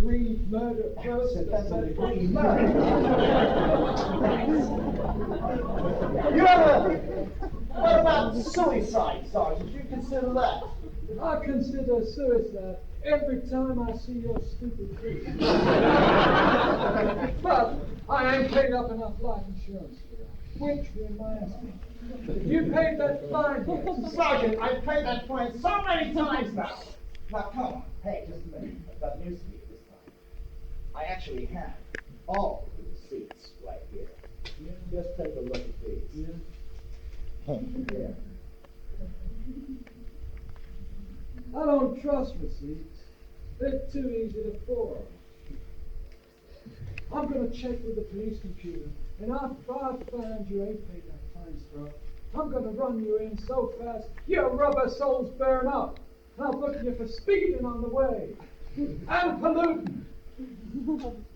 degree murder first. Accidental degree murder. You ever... What about suicide, Sergeant? You consider that? I consider suicide every time I see your stupid face. But I ain't paid up enough life insurance for that. Which reminds me, you paid that fine yet? Sergeant, I've paid that fine so many times now. Now, come on. Hey, just a minute. I've got news for you this time. I actually have all the receipts right here. Yeah. Just take a look at these. Yeah. Yeah. I don't trust receipts. They're too easy to forge. I'm going to check with the police computer, and if I find you ain't paid that fine stuff, I'm going to run you in so fast your rubber soles burn up. And I'll book you for speeding on the way, and polluting,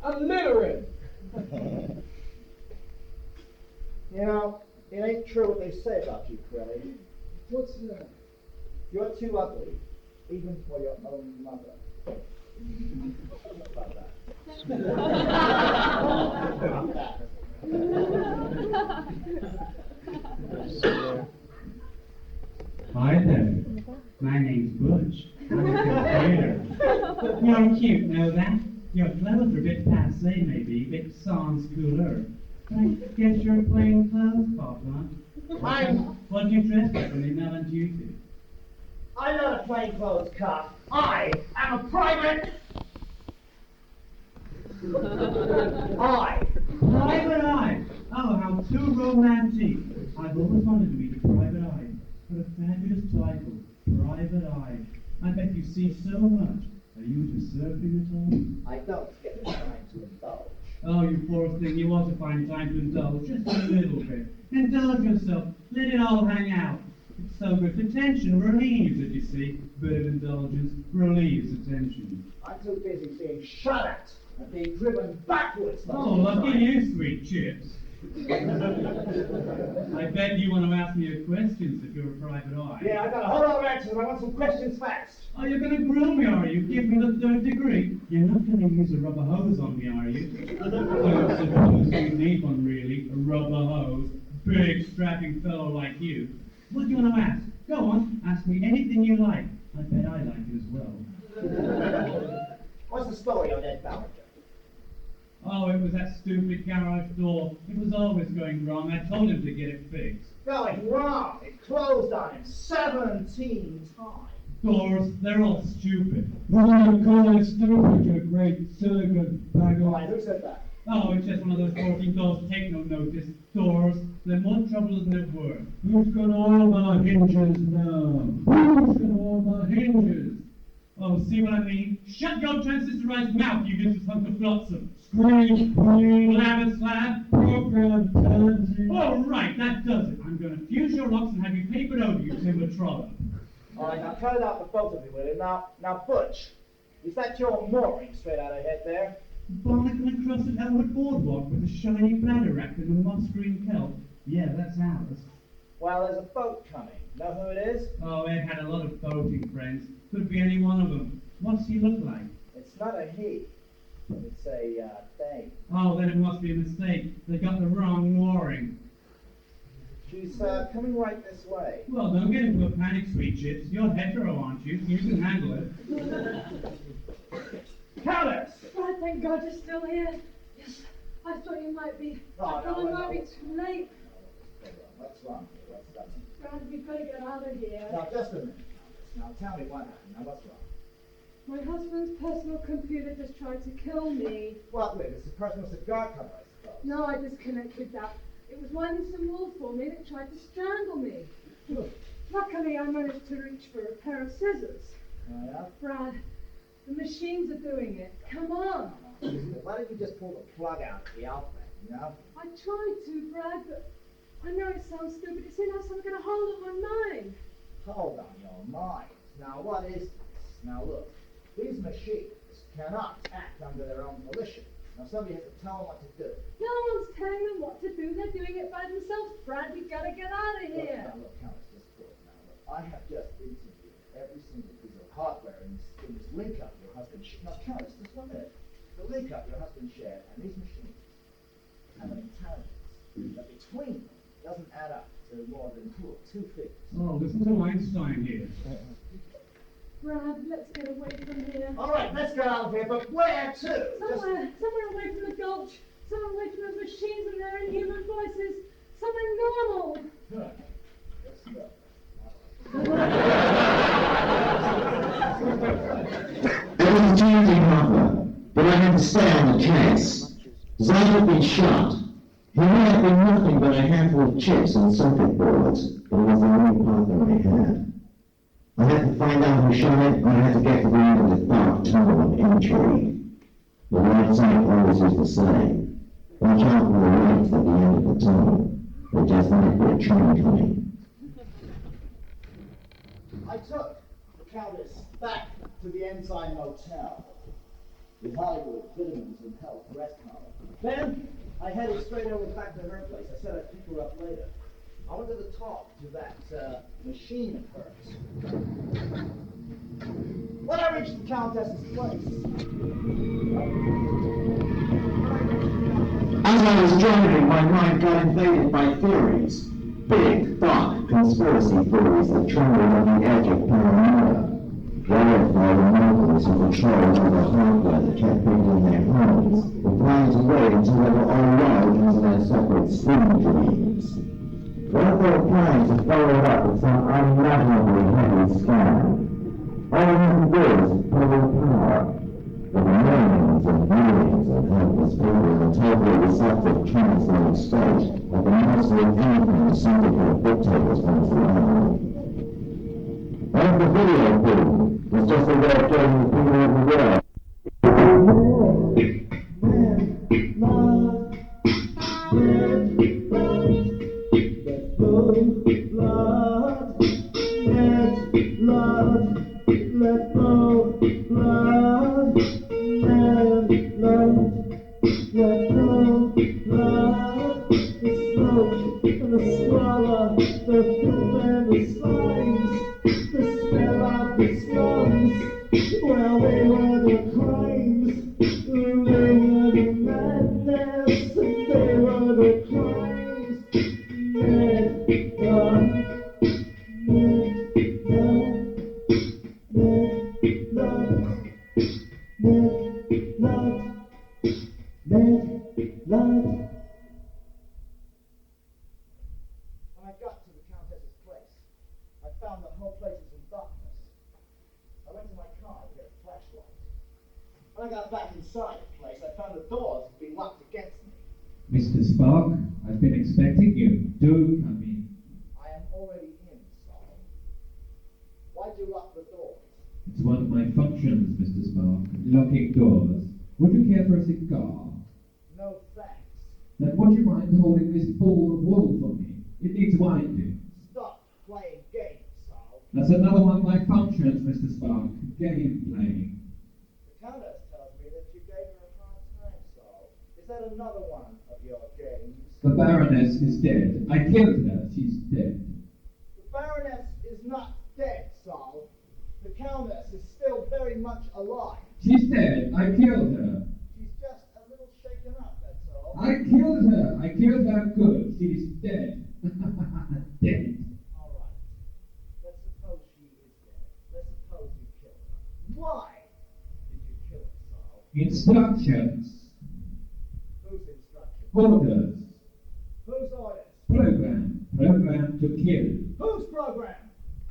and littering. You know, it ain't true what they say about you, Crelly. What's that? You're too ugly, even for your own mother. About that. Hi there. My name's Butch. I'm a computer. You're cute, know that? Your clothes are a bit passé, maybe, a bit sans couleur. I guess you're a plain clothes cop, huh? What do you dress like when you're not on duty? I'm not a plainclothes cop. I am a private. Private Eye! Oh, how too romantic! I've always wanted to be the Private Eye. What a fabulous title, Private Eye. I bet you see so much. Are you into surfing at all? I don't get the time to indulge. Oh, you poor thing, you ought to find time to indulge, just a little bit. Indulge yourself, let it all hang out. It's so good for tension, relieves it, you see. Bit of indulgence relieves the tension. I'm too busy being shot at and being driven backwards. Oh, lucky you, sweet chips. I bet you want to ask me a question if you're a private eye. Yeah, I got a whole lot of answers. I want some questions fast. Oh, you're going to grill me, are you? Give me the third degree. You're not going to use a rubber hose on me, are you? I don't suppose you need one, really. A rubber hose. Big, strapping fellow like you. What do you want to ask? Go on, ask me anything you like. I bet I like it as well. What's the story on Ned Ludd? Oh, it was that stupid garage door. It was always going wrong. I told him to get it fixed. Going wrong. It closed on him 17 times. Doors, they're all stupid. Oh, you call it stupid, you great silicon bag Why, of... who said that? Oh, it's just one of those 14 doors. Take no notice. Doors, they're more trouble than they're worth. Who's gonna oil my hinges now? Who's gonna oil my hinges? Oh, see what I mean? Shut your transistorized mouth, you useless hunk of flotsam. Screech, please. Slab and slab. Program pansy. All right, that does it. I'm going to fuse your locks and have you papered over, you timber troller. All right, now cut it out for both of you, will you? Now, Butch, is that your mooring straight out ahead there? Barnacle across at Elwood Boardwalk with the shiny bladder rack and the moss green kelp. Yeah, that's ours. Well, there's a boat coming. Know who it is? Oh, Ed had a lot of boating friends. Could be any one of them. What's he look like? It's not a he. It's a they. Oh, then it must be a mistake. They got the wrong mooring. She's coming right this way. Well, don't get into a panic, sweet chips. You're hetero, aren't you? You can handle it. Countess! Oh, thank God you're still here. Yes, I thought you might be. I thought I might be too late. What's wrong? What's wrong? Brad, we better get out of here. Now, just a minute, Countess. Now, tell me what happened. Now, what's wrong? My husband's personal computer just tried to kill me. Well, wait, it's a personal cigar cover, I suppose. No, I disconnected that. It was winding some wool for me and it tried to strangle me. Luckily, I managed to reach for a pair of scissors. Yeah? Brad, the machines are doing it. Come on. Why don't you just pull the plug out of the outlet, you know? I tried to, Brad, but I know it sounds stupid. It's in some kind of hold on my mind. Hold on your mind. Now, what is this? Now, look. These machines cannot act under their own volition. Now, somebody has to tell them what to do. No one's telling them what to do. They're doing it by themselves. Brad, we gotta get out of here. Look, Countess, just look. Now, look, I have just interviewed every single piece of hardware in this link-up your husband shared. Now, Countess, just 1 minute. The link-up your husband shared and these machines have an intelligence that between them doesn't add up to more than two figures. Oh, listen to Einstein here. Brad, let's get away from here. All right, let's get out of here, but where to? Somewhere away from the gulch. Somewhere away from those machines and their inhuman voices. Somewhere normal. Good. Let's go. There was a changing offer, but I had to stay on the case. Zod had been shot. He may have been nothing but a handful of chips and circuit boards, but it was the only partner I had. I had to find out who shot it, and I had to get to the end of the dark tunnel of intrigue. The right side always used to say, watch out for the lights at the end of the tunnel. There just might be a train coming. I took the Countess back to the Ensign Motel with Hollywood vitamins and health rest column. Then I headed straight over back to her place. I said I'd pick her up later. I wanted to talk to that machine of hers. When I reached the Countess's place, as I was driving, my mind got invaded by theories. Big, dark conspiracy theories that trembled on the edge of paranoia. Wired by the moguls who controlled all the hardware that kept people in their homes, were planning to wait until they were all lulled into their separate sleep dreams. What if they were planning to follow it up with some unimaginably heavy scam? All we can do is total power. There were millions and millions of helpless people in a totally receptive translated state that the master of anything the syndicate dictators wanted to learn. And the video boom was just a way of getting the people of the world. Let go, blood, let go, blood, the smoke and the squalor, the filth and the slimes, the smell of the slums. Well, they were the crimes, they were the madness, they were the crimes. Let go. When I got to the Countess's place, I found the whole place was in darkness. I went to my car to get a flashlight. When I got back inside the place, I found the doors had been locked against me. Mr. Spark, I've been expecting you. Do come in. I am already in, Saul. Why'd you lock the doors? It's one of my functions, Mr. Spark. Locking doors. Would you care for a cigar? No thanks. Then would you mind holding this ball of wool for me? It needs winding. Stop playing games, Saul. That's another one of my functions, Mr. Spark. Game playing. The Countess tells me that you gave her a hard time, Saul. Is that another one of your games? The Baroness is dead. I killed her. She's dead. The Baroness is not dead, Saul. The Countess is still very much alive. She's dead. I killed her. She's just a little shaken up, that's all. I killed her. I killed her good. She's dead. Dead. All right. Let's suppose she is dead. Let's suppose you killed her. Why did you kill her, Saul? Instructions. Whose instructions? Orders. Whose orders? Program. Program to kill. Whose program?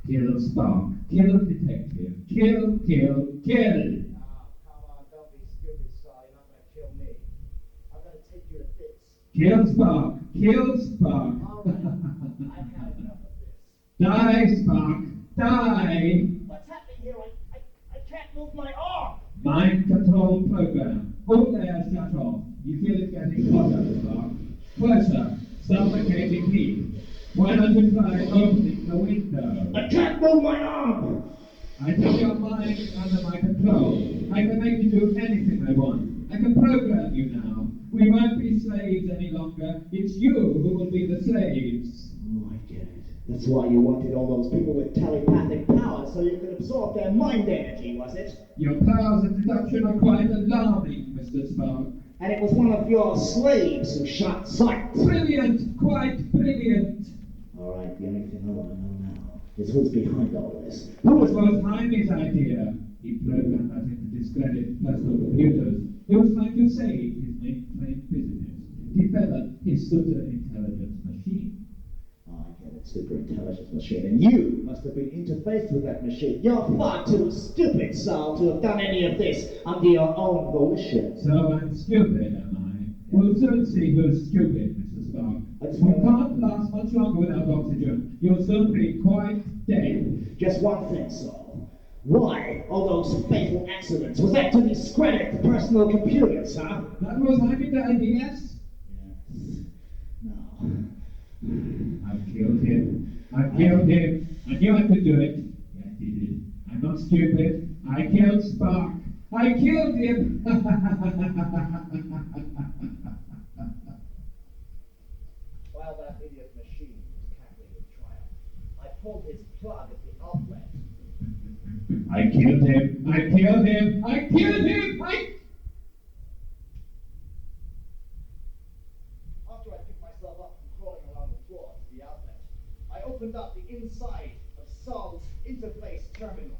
Kill Spark. Kill detective. Kill, kill, kill. Oh, come on, don't be stupid, Saul. You're not going to kill me. I'm going to take you to bits. Kill Spark. Kill Spark. All right. I've had enough of this. Die, Spark. Die. What's happening here? I can't move my arm. Mind control program. All air shut off. You feel it getting hotter, Spark. Closer. Suffocating heat. Why don't you try opening the window? I can't move my arm. I take your mind under my control. I can make you do anything I want. I can program you now. We won't be slaves any longer. It's you who will be the slaves. Oh, I get it. That's why you wanted all those people with telepathic powers so you could absorb their mind energy, was it? Your powers of deduction are quite alarming, Mr. Spark. And it was one of your slaves who shot Sight. Brilliant, quite brilliant. All right, the only thing I want to know now is who's behind all this. Who was Jaim's idea? He programmed us into discredit personal computers. He was trying to save his mainframe business. Develop his super intelligence machine. Oh, I get it, super intelligence machine. And you must have been interfaced with that machine. You're far too stupid, Saul, to have done any of this under your own volition. So I'm stupid, am I? We'll soon see who's stupid, Mr. Spark. You can't last much longer without oxygen. You'll soon be quite dead. Just one thing, Saul. Why all those fatal accidents? Was that to discredit the personal computers, huh? That was Jaim's idea, yes? Yes. No. I've killed him. I killed him. I knew I could do it. Yeah, I did it. I'm not stupid. I killed Spark. I killed him. While that idiot machine was cackling with triumph, I pulled his plug at the outlet. I killed him. I killed him. I killed him. After I picked myself up from crawling around the floor to the outlet, I opened up the inside of Saul's interface terminals.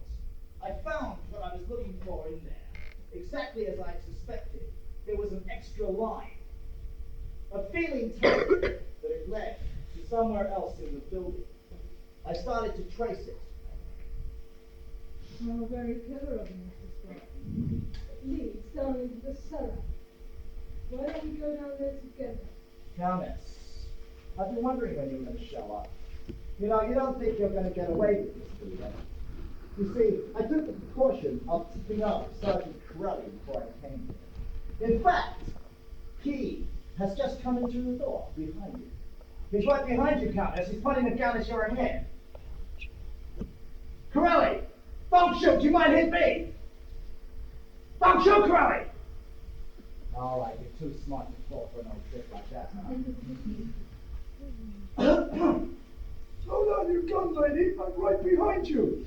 I found what I was looking for in there. Exactly as I suspected, there was an extra line. A feeling told me that it led to somewhere else in the building. I started to trace it. Oh, very clever of you, Mr. Spark. It leads down into the cellar. Why don't we go down there together? Countess, I've been wondering when you're going to show up. You know, you don't think you're going to get away with this, do you? You see, I took the precaution of tipping up Sergeant Corelli before I came here. In fact, he has just come into the door behind you. He's right behind you, Countess. He's pointing a gun at your head. Corelli! Don't shoot! You might hit me! Don't shoot, Corelli! All right, you're too smart to fall for an old trick like that, huh? Hold on your gun, lady. I'm right behind you.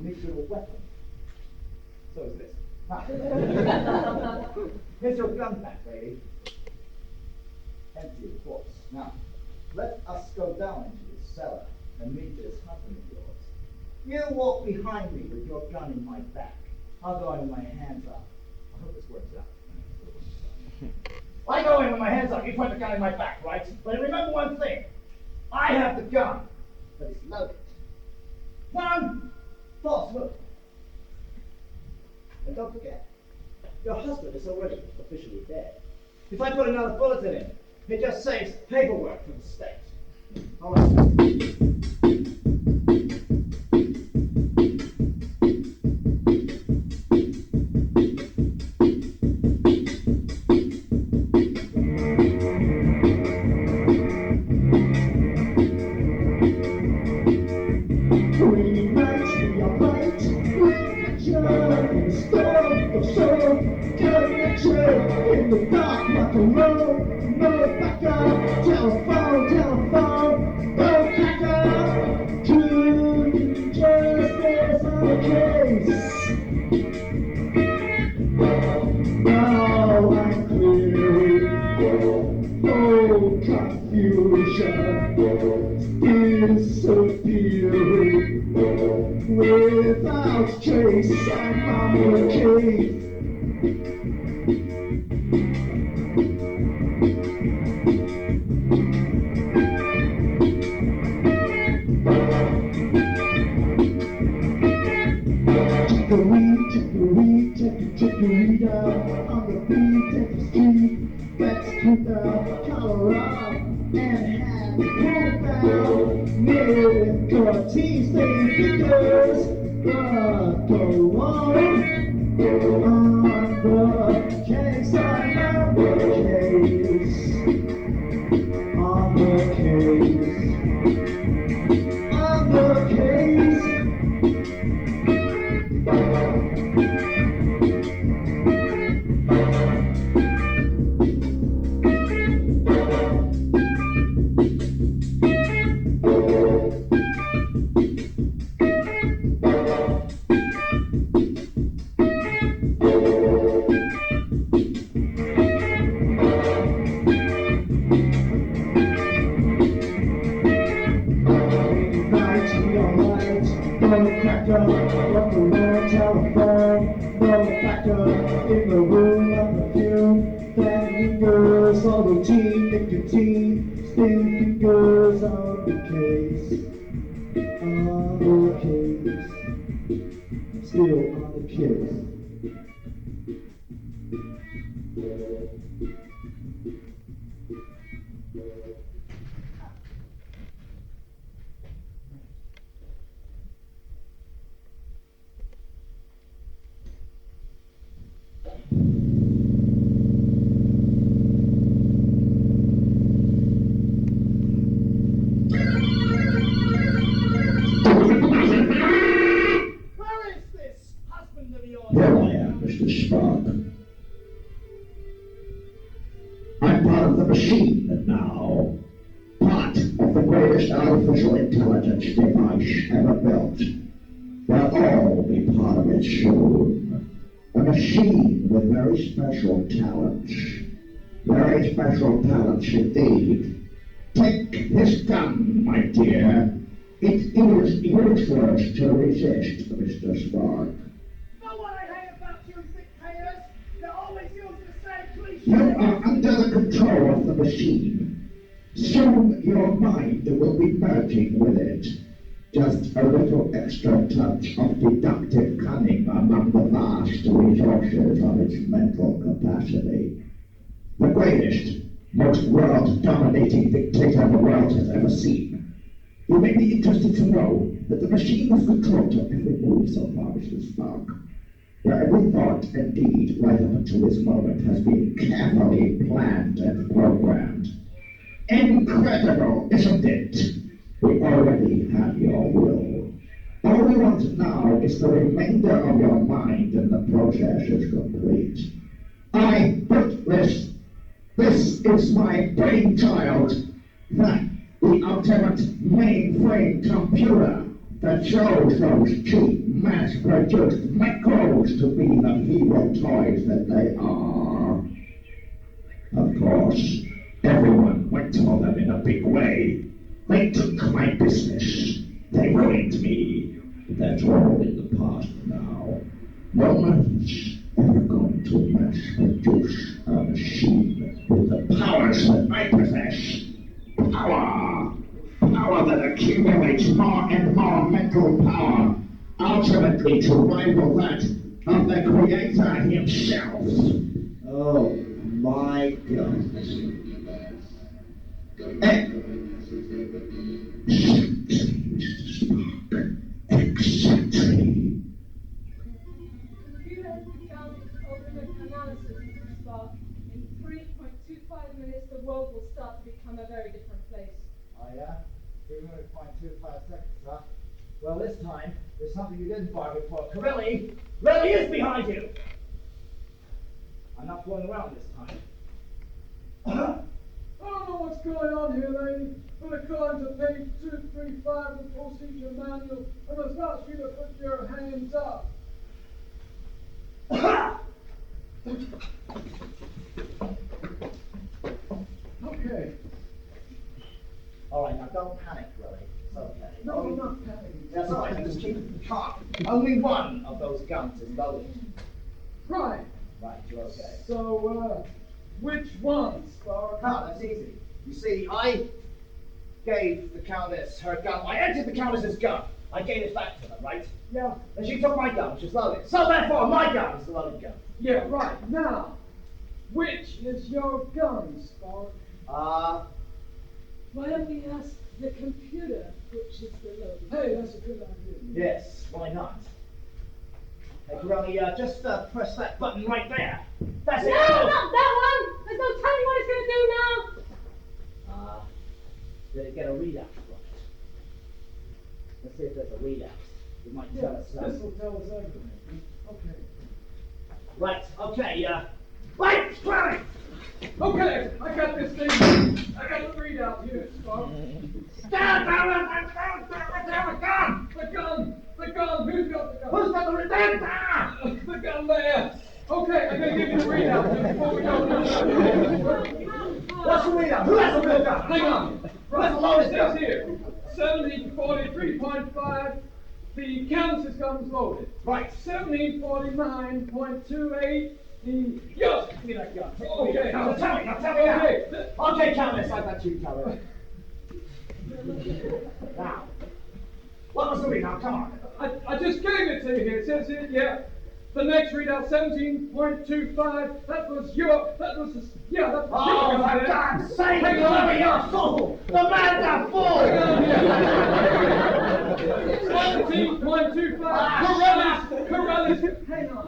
Makes you a weapon. So is this. Here's your gun back, lady. Empty, of course. Now, let us go down into this cellar and meet this husband of yours. You walk behind me with your gun in my back. I'll go in with my hands up. I hope this works out. I go in with my hands up, you point the gun in my back, right? But remember one thing. I have the gun, but it's loaded. One false move. And don't forget, your husband is already officially dead. If I put another bullet in him, it just saves paperwork for the state. All right. Without trace, I'm on the case. Chicory down on the beat of the street. Let's keep the collar up and have pulled down. Nick Ortiz, they fingers, but go on the case, I'm on the case, on the case, on the case. alright. Motherfucker, what the world telephone. Motherfucker, in the room of perfume. Fat fingers on the team, nicotine. Thin fingers on the case. On the case. Still on the case. Where is this husband of yours? Here I am, Mr. Spock. I'm part of the machine now. Part of the greatest artificial intelligence device ever built. We'll all be part of it soon. A machine with very special talents. Very special talents indeed. Take this gun, my dear. It is useless to resist, Mr. Spock. Know what I hate about you dictators? They always use the same cliche. You are under the control of the machine. Soon your mind will be merging with it. Just a little extra touch of deductive cunning among the vast resources of its mental capacity. The greatest, most world-dominating dictator the world has ever seen. You may be interested to know that the machine has controlled your every move so far, Mr. Spock. Your every thought and deed right up until this moment has been carefully planned and programmed. Incredible, isn't it? We already have your will. All we want now is the remainder of your mind, and the process is complete. I built this. This is my brainchild. The ultimate mainframe computer that shows those cheap, mass-produced microbes to be the feeble toys that they are. Of course, everyone went for them in a big way. They took my business. They ruined me. That's all in the past now. No one's ever going to mass-produce a machine with the powers that I possess. Power! Power that accumulates more and more mental power, ultimately to rival that of the Creator himself. Oh my God. Exactly. Computer found ultimate analysis, Mr. Spock. In 3.25 minutes, the world will start to become a very different place. Oh yeah? 3.25 seconds, huh? Well, this time, there's something you didn't bargain for. Corelli is behind you! I'm not fooling around this time. I don't know what's going on here, lady, but according to page 235 of the procedure manual, I must ask you to put your hands up. Okay. All right, now don't panic, Corelli. It's okay. No, I'm not panicking. That's all right, just keep calm. Only one of those guns is loaded. Right. Right, you're okay. So, which one, Spark? Ah, that's easy. You see, I gave the Countess her gun. I emptied the Countess's gun. I gave it back to her, right? Yeah. And she took my gun, which is loaded. So therefore, my gun is the loaded gun. Yeah, right. Now, which is your gun, Spark? Why don't we ask the computer which is the load? Hey, that's a good idea. Yes, why not? Hey, Corelli, just press that button right there. That's it. No, not that one! There's no telling what it's going to do now! Did it get a readout from it? Let's see if there's a readout. It might tell us This will tell us everything. Okay. Right, okay, Light, Corelli! Okay, I got this thing. I got the readout here, Spark. Down, gun! The gun! The gun! Who's got the gun? Who's got the readout? The gun there! Okay, I'm gonna give you the readout before we go. What's the readout? Who has the real gun? Hang on. What's the lowest It gun? says here, 1743. 3.5. The canvas guns loaded. Right. 1749.28. The yes, give me that gun. Okay. Now tell me Okay. now. Okay, Countess, I got you covered. Now, what was the read? Now, come on. I just gave it to you here. It says here, yeah. The next readout, 17.25. That was your. That was the. Yeah, that was Oh, your gun for there. God's sake, Hang on. Larry, you're a fool! The man's a fool! 17.25. Corellis. Hang on.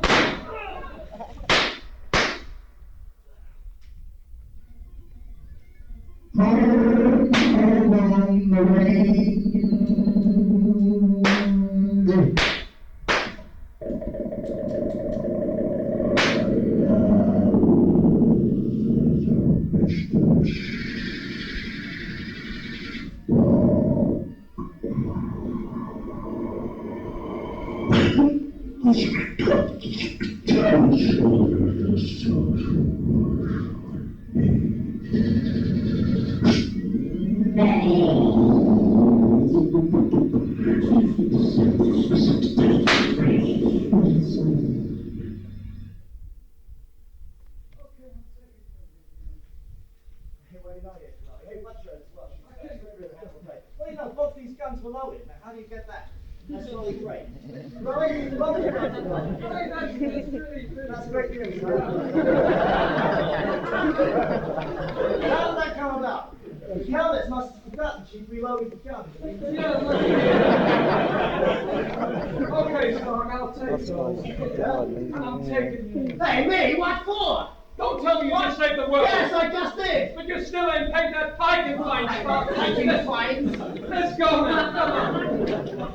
Well, you know, both these guns were loaded. Now, how do you get that? That's really great. Really? Both the guns were loaded. Hey, that's really That's great news. How did that come about? The Countess must have forgotten she'd reloaded the gun. Okay, Stark, I'll take those. And I'm taking you. Hey, me? What for? Don't tell me you just saved the world. Yes, I just did. But you still ain't paid that piking fine, Stark. Piking fine? Let's go now. Come on.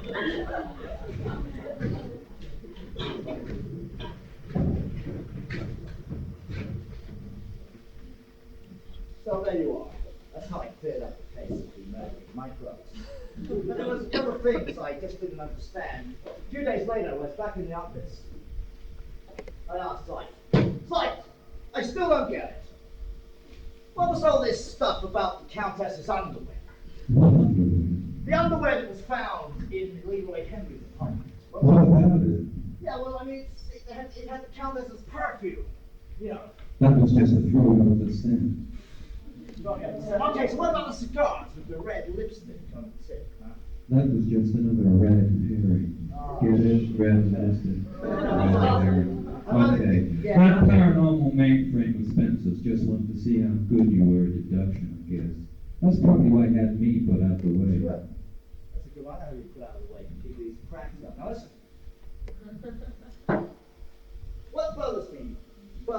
So there you are. That's how I cleared up the case of the murder of my brothers. But there was a couple of things I just didn't understand. A few days later, I was back in the office. I asked Leif, I still don't get it. What was all this stuff about the Countess's underwear? The underwear that was found in Leroy Henry's apartment. What about it? Yeah, well, I mean, it had the Countess's perfume. You know. That was just a throwing of the scent. Okay, so what about the cigars with the red lipstick on the tip, huh? That was just another red herring. Get it? Red lipstick. Red herring. Okay. That paranormal mainframe with Spencer's just wanted to see how good you were at deduction, I guess. That's probably why he had me put out the way. Good. That's a good one. How do you put out of the way to keep these cracks up? Now listen. What bothers me a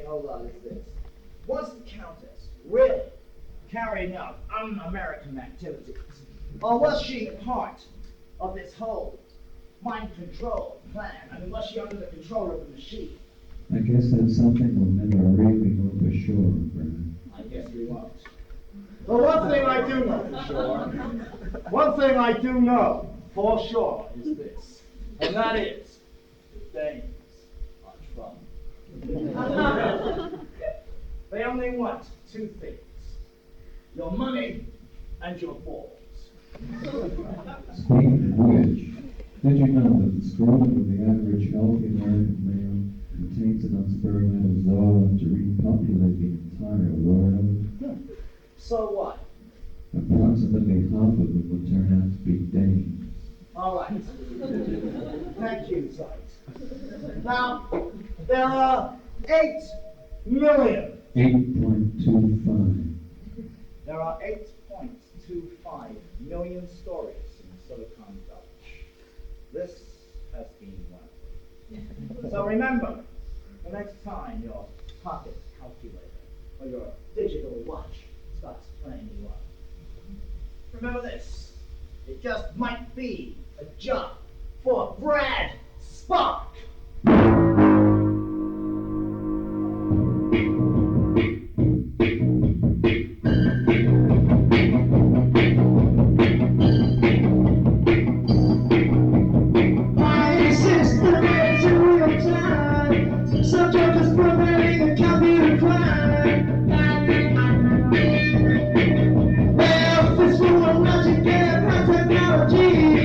whole lot is this. Was the Countess really carrying out un-American activities? Or was she part of this whole mind control plan? I mean, was she under the control of the machine? I guess that's something we'll never really know for sure, Brian. I guess we won't. But one thing I do know for sure is this, and that is, the dames are trouble. They only want two things, your money and your balls. Speaking of which, did you know that the scrotum of the average healthy American male contains enough spermatozoa to repopulate the entire world? So what? Approximately half of them will turn out to be dames. All right. Thank you, Sight. Now, there are 8 million. 8.25. There are 8.25 million stories in Silicon Gulch. This has been one. So remember, the next time your pocket calculator or your digital watch starts playing you up, remember this. It just might be a job for Brad Spark. Technology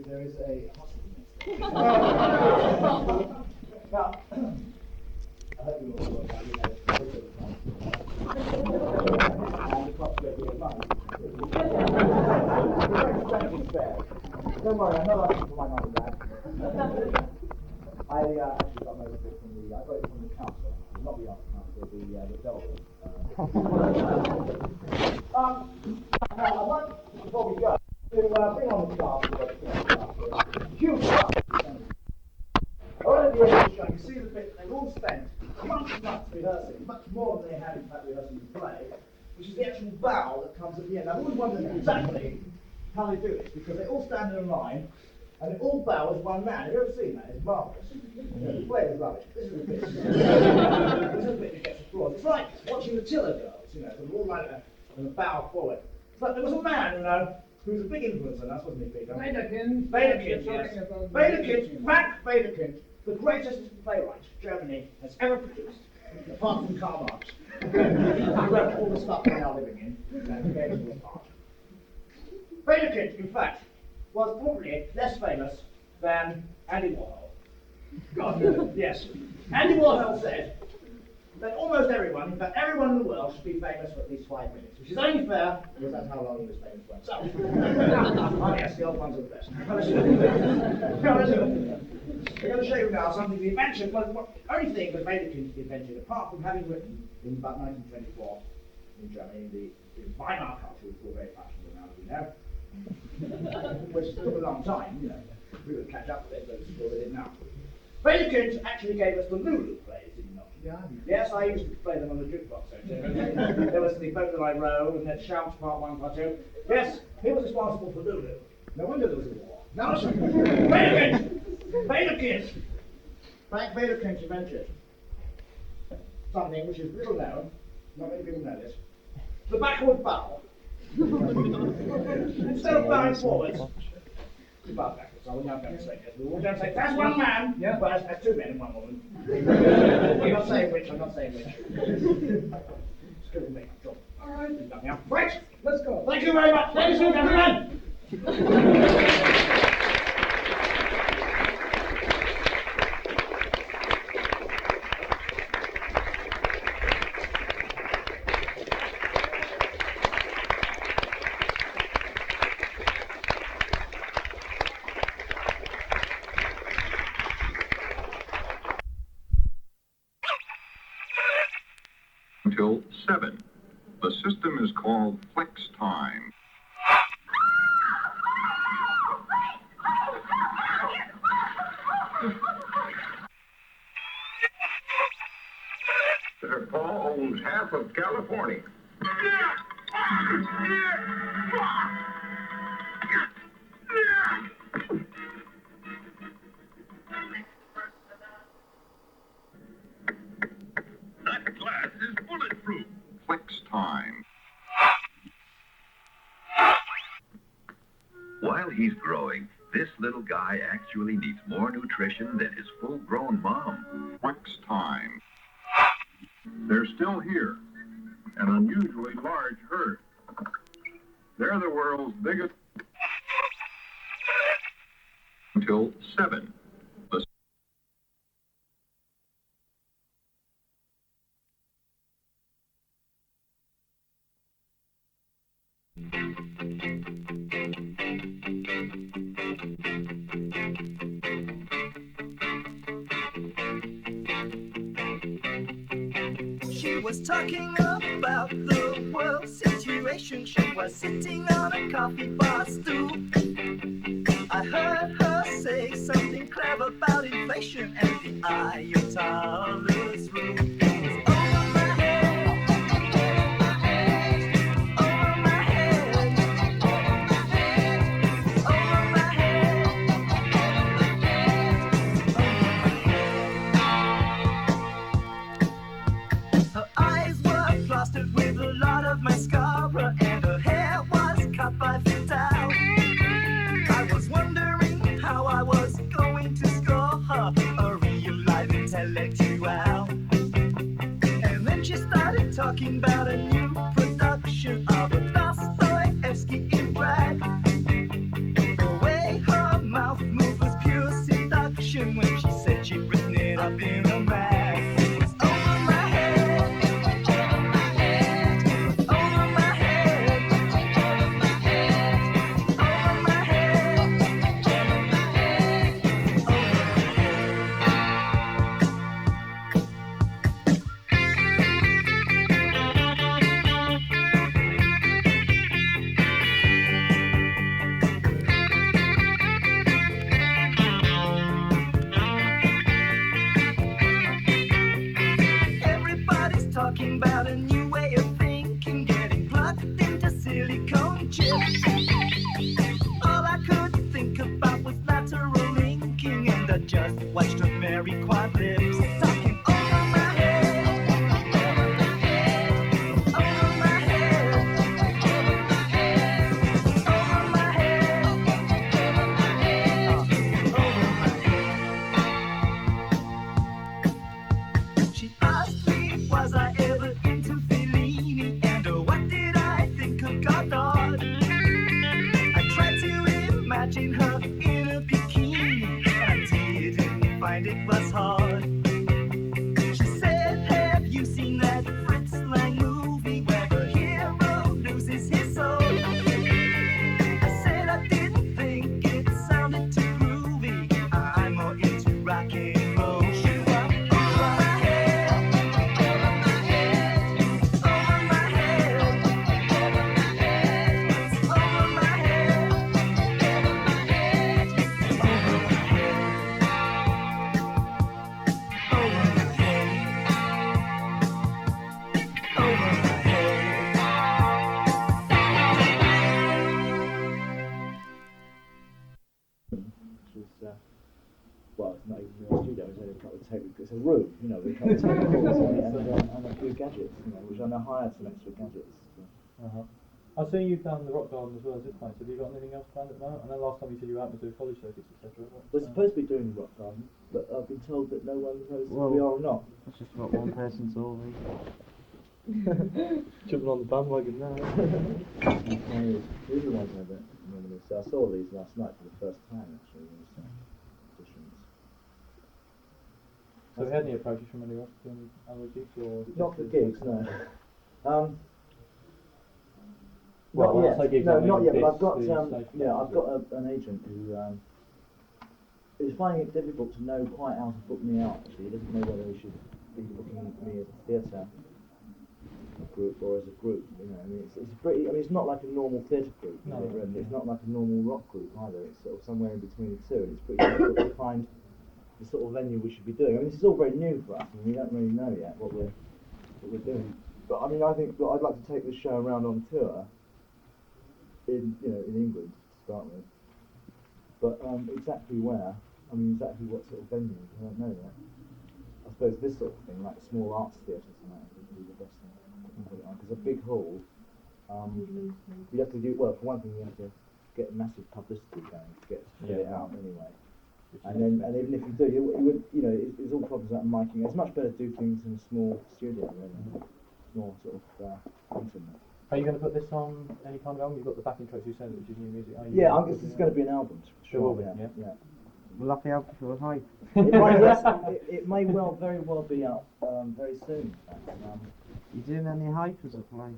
There is a hospital next door. Now, I hope you all work out you know and the cost of your money. Don't worry, I'm not asking for my mum and dad. I actually got most of it from I got it from the council, not the art council, the dole. Before we go, to bring on the class, huge class. Right at the end of the show, you see the bit, they've all spent months and months rehearsing, much more than they had in fact rehearsing the play, which is the actual bow that comes at the end. I've always wondered exactly how they do this, because they all stand in a line, and they all bow as one man. Have you ever seen that? It's marvellous. The play is rubbish. This is the bit. This is the bit that gets applause. It's like watching the Tiller girls, you know, they're all like a bow forward. But there was a man, you know, who was a big influence on us, wasn't he, Peter? Vaderkind. Vaderkind, yes. Vaderkind, Frank Vaderkind, the greatest playwright Germany has ever produced, apart from Karl Marx. He wrote all the stuff we're now living in, and gave us all part. Vaderkind, in fact, was probably less famous than Andy Warhol. God, yes. Andy Warhol said that almost everyone, in fact everyone in the world, should be famous for at least 5 minutes, which is only fair, because that's how long he was famous for himself. Oh yes, the old ones are the best. We're going to show you now something the invention, well, the only thing that Vaderkind invented, apart from having written in about 1924 in Germany, in Weimar culture, which was very fashionable now, as we know, which took a long time, you know. We would catch up with it, but it's still with it now. Vaderkind actually gave us the Lulu plays, did he not? Yeah. Yes, I used to play them on the jukebox. There was the Boat That I Row, and then Shouts Part 1, Part 2. Yes, he was responsible for Lulu. No wonder there was a war. Now listen, Vaderkind! Frank Vaderkind invented something which is little known, not many people know this, the backward bow. Instead of bowing forwards, you bow backwards. So we're not going to say this. We're all going to say, that's one man, yeah. But that's 2 men and 1 woman. I'm not saying which, I'm not saying which. Just going to make my job. All right. Now, right, Let's go. Thank you very much, ladies and gentlemen. Until 7. The system is called Flex Time. Their Paul owns half of California. That glass is bulletproof. Flex Time. While he's growing, This little guy actually needs more nutrition than his full-grown mom. Flex time. They're still here, an unusually large herd. They're the world's biggest until 7. She was talking about the world situation. She was sitting on a coffee bar stool. I heard her say something clever about inflation and the Ayatollah's rule. It's over my head, over my head, over my head, Her eyes were plastered with a lot of mascara and her hair was cut by Vidal. I was wondering how I was going to score her a real life intellectual. And then she started talking about a new production of a Dostoevsky in drag. The way her mouth moved was pure seduction when she said she'd written it up in a mag. It was over my head, over my head, over my head, over my head, over my head, over my head, over Everybody's talking about a new way of thinking, getting plugged into silicone chips. All I could think about was lateral linking, and I just watched her Mary Quad lips. Talking over my head, over my head, over my head, over my head, over my head, over my head. She asked me, was I ever into Fellini, and what did I think of Godard? I tried to imagine her in a bikini, and I didn't find it was hard. She said, have you seen that Fritz Lang movie where the hero loses his soul? I said I didn't think it sounded too groovy. I'm more into rock and roll. She was over my head, over my head, over my head, over my head, over my head, over my head, over my Which is, well, it's not even a studio, it's only a couple of tables, it's a room, you know, with a couple of tables and a few gadgets, you know, which I now hired some extra gadgets. So. I've seen you've done the Rock Garden as well as this place. Have you got anything else planned at the moment? I know last time you said you were out to do college circuits, etc. We're supposed to be doing the rock garden, but I've been told that no one knows if we are or not. That's just what one person told me. Jumping on the bandwagon now. These are the ones I don't remember. So I saw these last night for the first time, actually. These editions. So have you had any approaches from anyone else doing other gigs or? Not for gigs, no. Well, not yet. when I say gigs, No, I mean not yet. But this, I've got the yeah, I've got an agent who is finding it difficult to know quite how to book me out. Actually, he doesn't know whether he should be booking me as a theatre group or as a group. You know, I mean, it's pretty. I mean, it's not like a normal theatre group. No. It's not like a normal rock group either. It's sort of somewhere in between the two, and it's pretty difficult to find the sort of venue we should be doing. I mean, this is all very new for us, and we don't really know yet what we're doing. But I mean, I think that I'd like to take this show around on tour in England to start with. But exactly where? I mean, exactly what sort of venue? I don't know yet. I suppose this sort of thing, like a small arts theatre or something, would be the best thing to put it on. Because a big hall, you have to do, well, for one thing, you have to get massive publicity going to get it out anyway. And even if you do, you would, you know, it's all problems like miking. It's much better to do things in a small studio, really. More sort of intimate. Are you going to put this on any kind of album? You've got the backing tracks you said, which is new music. Yeah, I guess it's going to be an album. Sure will be, yeah. Will that be out before the hype? It may very well be out very soon. You doing any hype as a play?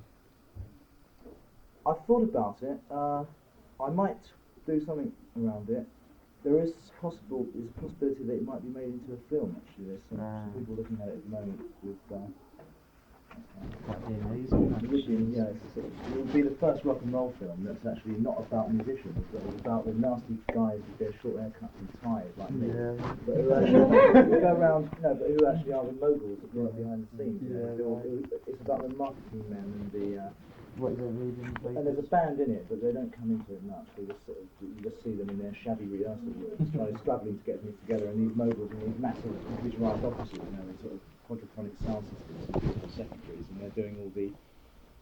I've thought about it. I might do something around it. There is a possibility that it might be made into a film. Actually, there's some people looking at it at the moment with. That'd be amazing. It will be the first rock and roll film that's actually not about musicians, but it's about the nasty guys with their short haircuts and ties like me. Yeah. But who actually go around, but who actually are the moguls that work behind the scenes. It's about the marketing men and the. And there's a band in it, but they don't come into it much. You just see them in their shabby rehearsal rooms, struggling to get things together, and these moguls and these massive computerised offices, you know, with sort of quadraphonic sound systems and secretaries, and they're doing all the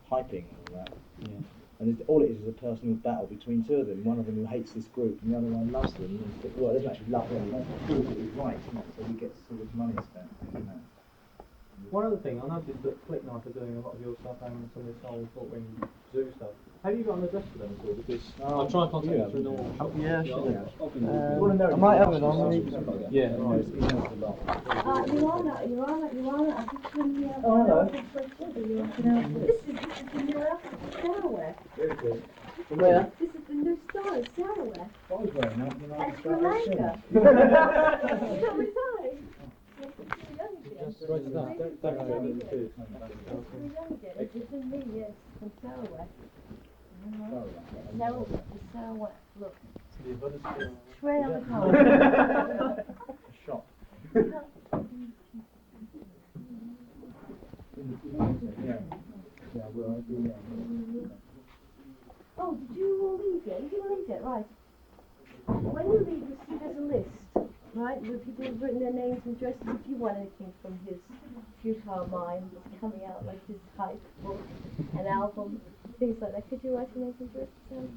hyping and all that. Yeah. And all it is a personal battle between two of them. One of them who hates this group, and the other one loves them. And, well, they don't actually love them. They feel that he's right, so he gets sort of money spent. You know. One other thing, I noticed that Flicknife are doing a lot of your stuff and some of the Soul Fortwing Zoo stuff. Have you got an address for them at all? Because I'll try and contact you through normal. Yeah, sure. I might have it on me. Yeah, right. Joanna, I just come here. Oh, hello. This is the new outfit, Sourware. Very good. Where? This is the new style, Sourware. I was wearing that when I was That's Sri Lanka. How is I? Write it down. Don't forget it too. It's in me, yes, from Sourware. Sourware, look. Trail of home. A shop. Oh, did you all leave it? Did you all leave it? Right. When you leave, you see there's a list, right? Where people have written their names and addresses. If you want anything from his futile mind that's coming out, like his hype book, an album, things like that, could you write your names and addresses down?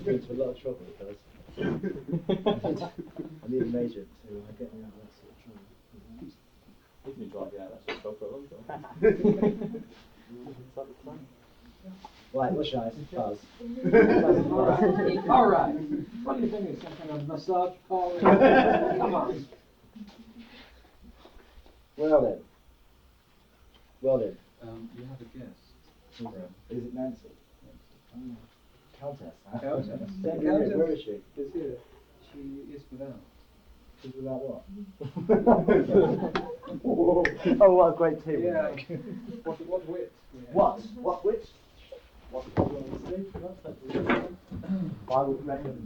It's a lot of trouble, it does. I need an agent to get me out of that sort of trouble. You can drive you out of that sort of trouble for a long time. Right, what's your eyes? Buzz. Alright. What do you think? It's some kind of massage parlor? Come on. Well then. You have a guest. Is it Nancy? Oh. Countess. Countess. Where is she? Is here. She is without. She's without what? Oh, what a great team. Yeah. What wit? What wit? I would reckon.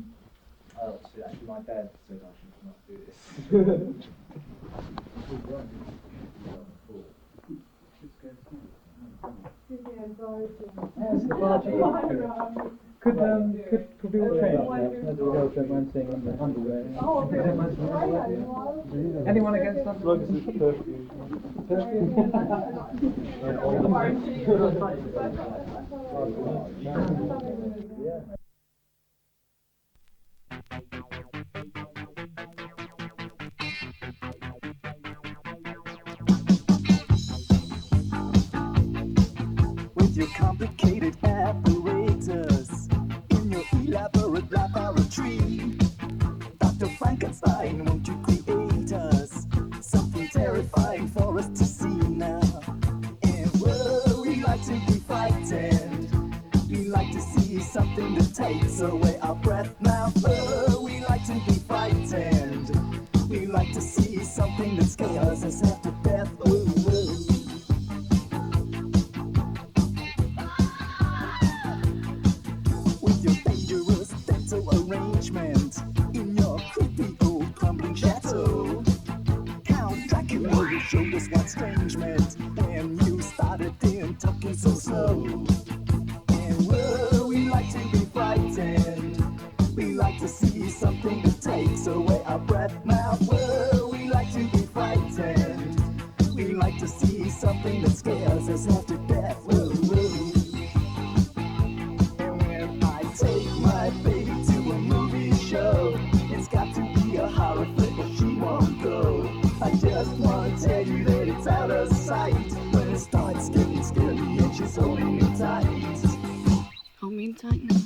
Oh, see, actually, my dad said I should not do this. Could we all change now? Maybe the girls don't mind seeing underwear. Oh, They don't mind seeing underwear. Anyone against that? Look, this is perfume. Yeah. With your complicated apparatus in your elaborate laboratory, Dr. Frankenstein, won't you create us something terrifying for us to see now? And whoa, we like to be frightened. We like to see something that takes away our breath now. Whoa, we like to be frightened. We like to see something that scares us after death. Ooh, ooh. With your dangerous dental arrangement in your creepy old crumbling chateau, Count Dracula showed us what strange meant when you started in talking so slow. And whoa, we like something that takes away our breath. Now, whoa, we like to be frightened. We like to see something that scares us half to death. Whoa, whoa. And when I take my baby to a movie show, it's got to be a horror flick or she won't go. I just want to tell you that it's out of sight when it starts getting scary and she's holding me tight. Hold me tight now.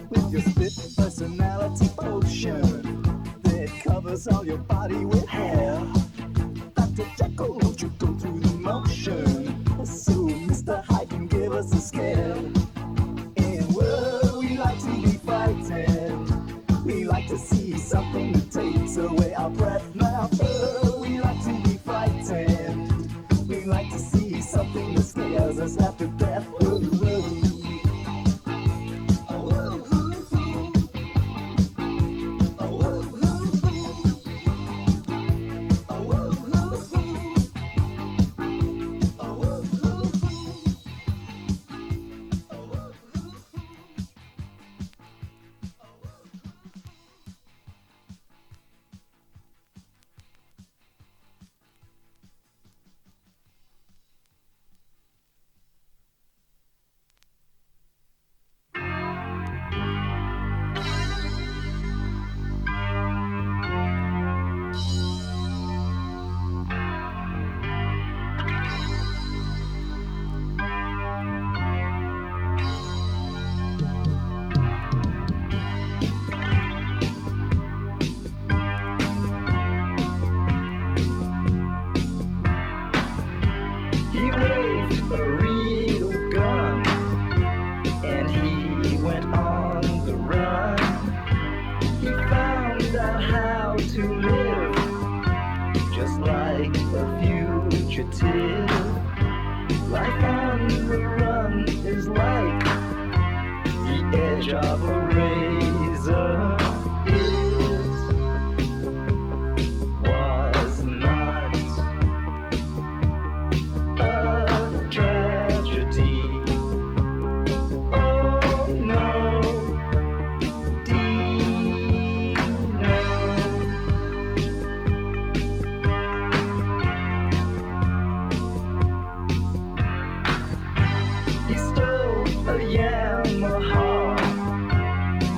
With your split personality potion that covers all your body with hair, Dr. Jekyll, won't you go through the motion? So Mr. Hyde can give us a scare. And whoa, we like to be frightened. We like to see something that takes away our breath. Now, whoa, we like to be frightened. We like to see something that scares us half to death. Whoa, whoa. He waved a real gun, and he went on the run. He found out how to live, just like a fugitive. Life on the run is like the edge of a razor. It was not a tragedy. Oh no, Dino. He stole a Yamaha,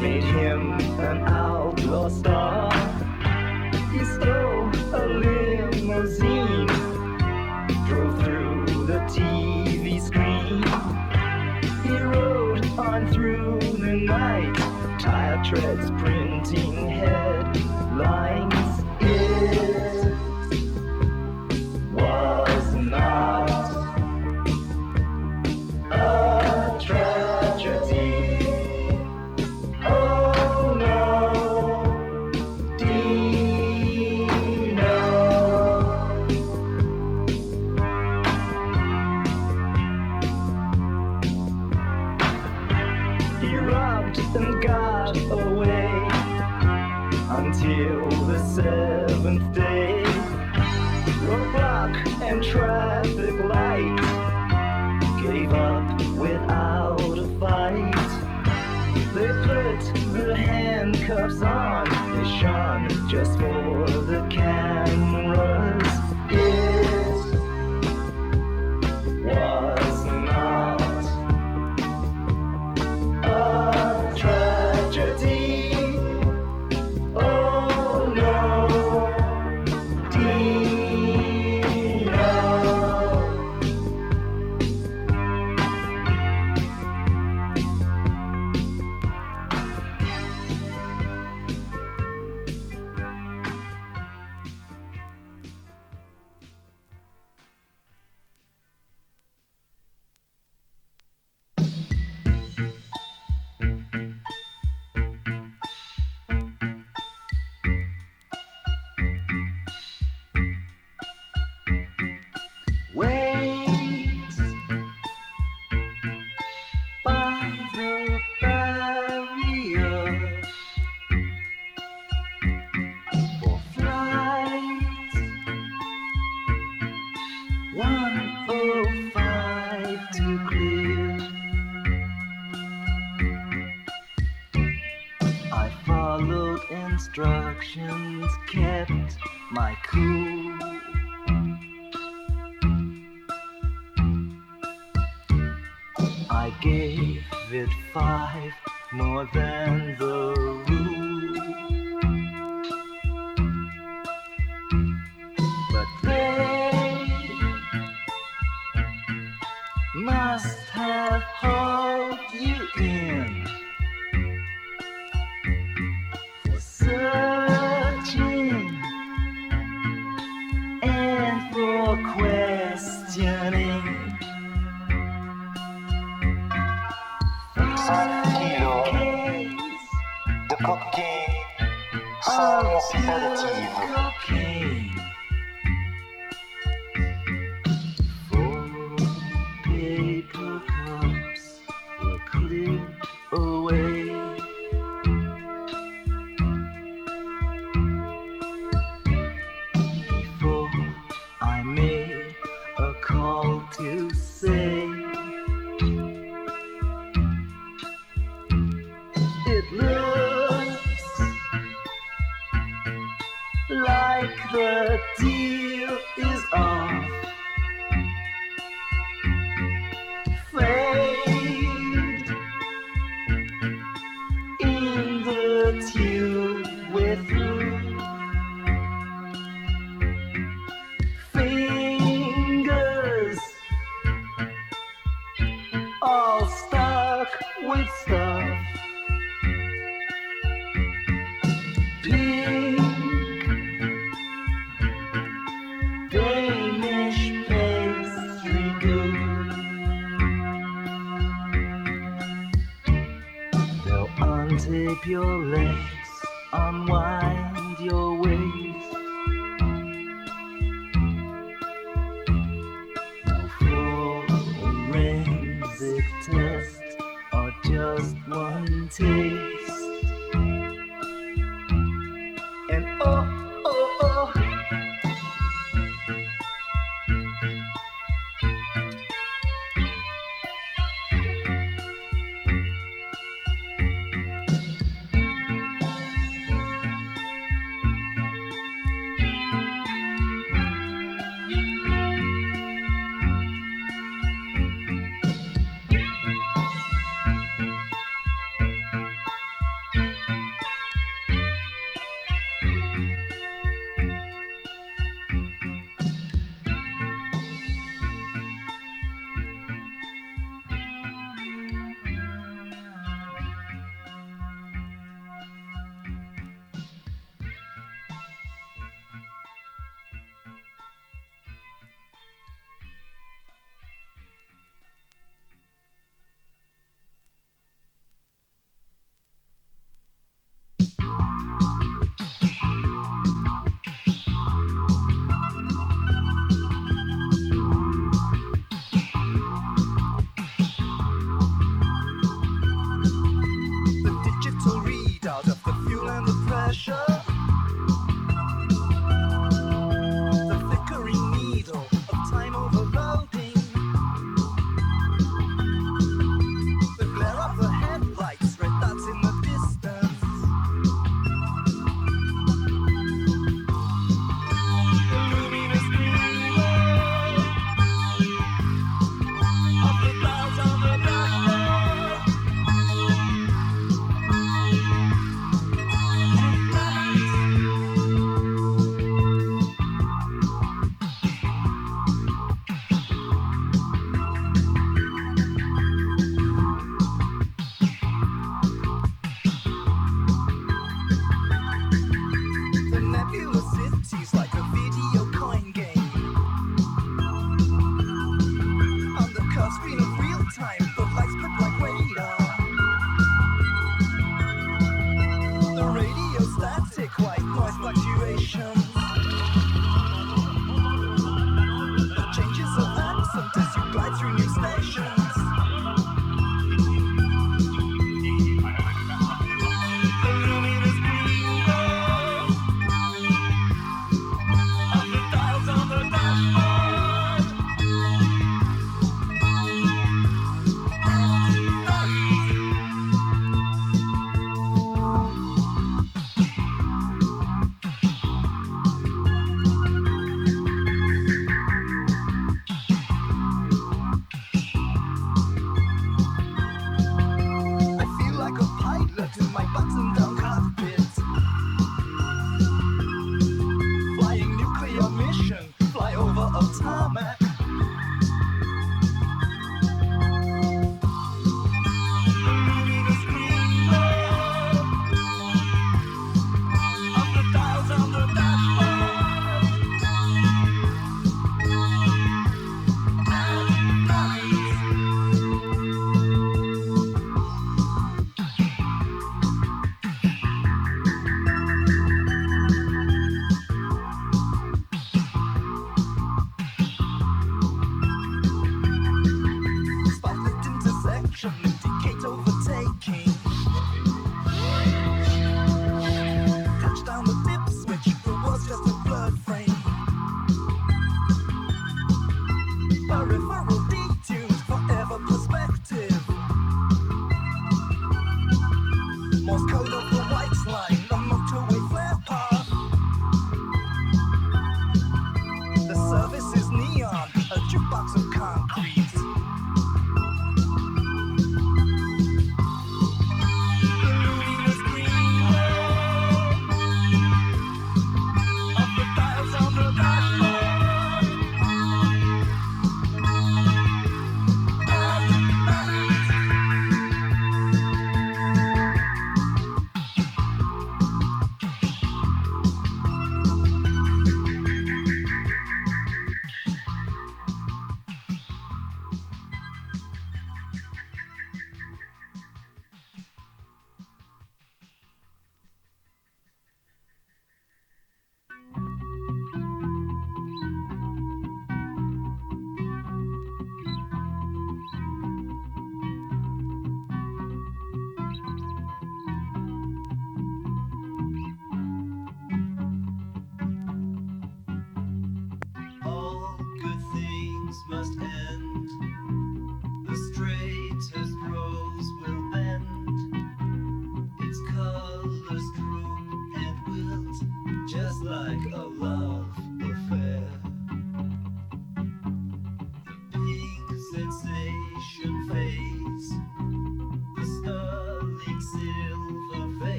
made him an outlaw star. He stole a limousine, drove through the TV screen. He rode on through the night, tire treads printing headlines. It was not a tragedy. Oh no, Dino. He robbed and got away until the seventh day. Roadblock and traffic light, gave up without a fight. They put the handcuffs on, they shone just for the cameras. It was not a tragedy. Oh no, Dino. 105 to clear. I followed instructions, kept my cool. I gave it 5 more than the rule. But they must have hauled you in for searching and for questioning. 5 kilos de cocaïne sans sédative. Cocaine. 4 paper cups were cleared away. Before I made a call to say it looks like the deal is off. Fade in the tube we're through. Fingers all stuck with stuff. Pink Danish pastry good. They'll untape your legs, unwind your waist. No forensic test or just one taste. And oh, oh, oh,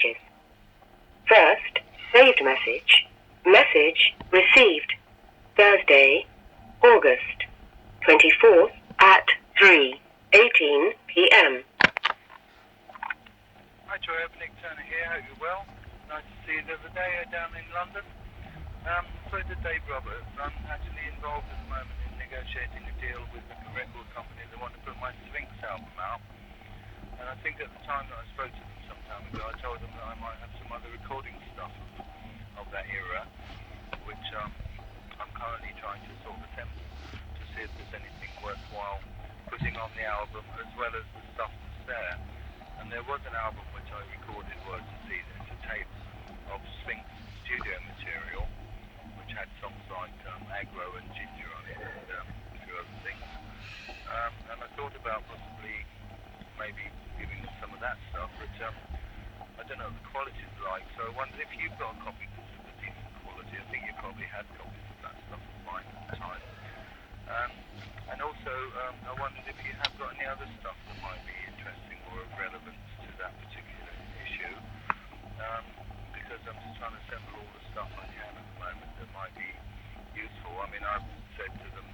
messages. First, saved message. Message received. Thursday, August 24th at 3:18 p.m. Hi, Trevor. Nick Turner here. Hope you're well. Nice to see you the other day down in London. So to Dave Roberts. I'm actually involved at the moment in negotiating a deal with a record company that want to put my Sphinx album out. And I think at the time that I spoke to them some time ago, I told them that I might have some other recording stuff of that era, which I'm currently trying to sort of attempt to see if there's anything worthwhile putting on the album, as well as the stuff that's there. And there was an album which I recorded, was a tape of Sphinx studio material, which had songs like Aggro and Ginger on it, and a few other things. And I thought about possibly maybe giving them some of that stuff, but I don't know what the quality's like, so I wondered if you've got a copy that's of a decent quality. I think you probably had copies of that stuff of mine at the time. And also, I wondered if you have got any other stuff that might be interesting or of relevance to that particular issue, because I'm just trying to assemble all the stuff I can at the moment that might be useful. I mean, I've said to them